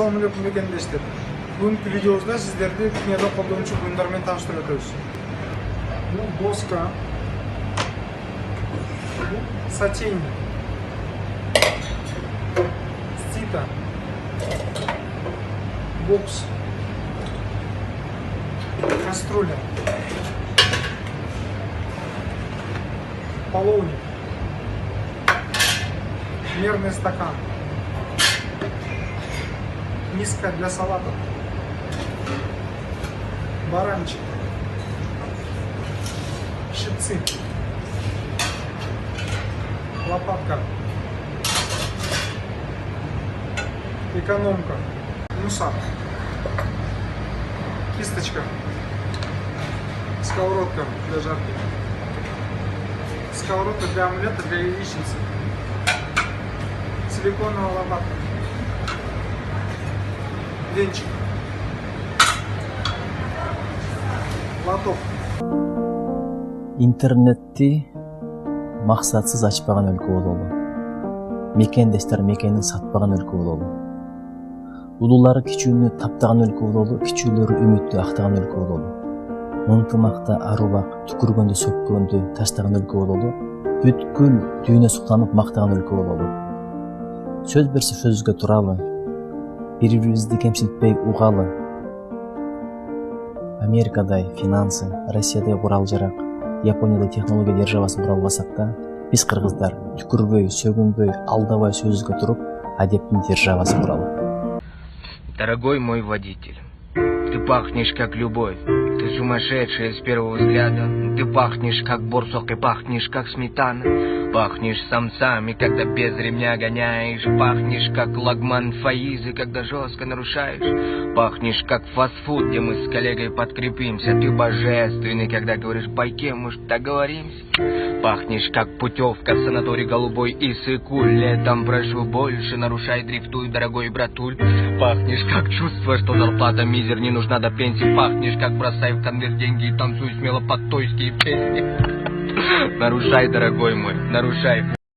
Assalomu alaykum mekendештер. Бүгінгі видеомызда сіздерді дүниеде қолданушы бұйымдармен таныстырып өтеміз. Бұл доска, сотейник, стита, бокс, кастрюля, половник, мерный стакан, миска для салатов, баранчик, щипцы, лопатка, экономка, мусор, кисточка, сковородка для жарки, сковородка для омлета, для яичницы, силиконовая лопатка, венчик, лоток. Интернетти максатсыз ачпаган өлкө бололу. Мекендештер мекенин сатпаган өлкө бололу. Улуулары кичүүнү таптаган өлкө бололу, кичүүлөрү үмүттү актаган өлкө бололу. Ынтымакта арубак, түкүргөндү сөккөндү таштаган өлкө бололу. Бүткүл дүйнө суктанып мактаган өлкө бололу. Сөз берсе сөзгө туралы, бири-бирибизди кемсинтпей угалы. Америкадай финансы, Россиядай курал-жарак, Японияда технология державасын кура албасак да, биз кыргыздар түкүрбөй, сөгүнбөй, алдабай сөзгө туруп, адептин державасын куралы. Дорогой мой водитель, ты пахнешь как любовь, ты сумасшедшая с первого взгляда. Ты пахнешь как борсок и пахнешь как сметана. Пахнешь самцами, когда без ремня гоняешь. Пахнешь как лагман Фаизы, когда жестко нарушаешь. Пахнешь как фастфуд, где мы с коллегой подкрепимся. Ты божественный, когда говоришь байке, может договоримся. Пахнешь как путевка в санаторий голубой Иссык-Куль. Летом прошу больше, нарушай, дрифтуй, дорогой братуль. Пахнешь как чувство, что зарплата мизер, не нужна до пенсии. Пахнешь как бросай в конверт деньги и танцуй смело под тойские песни. Нарушай, дорогой мой, нарушай.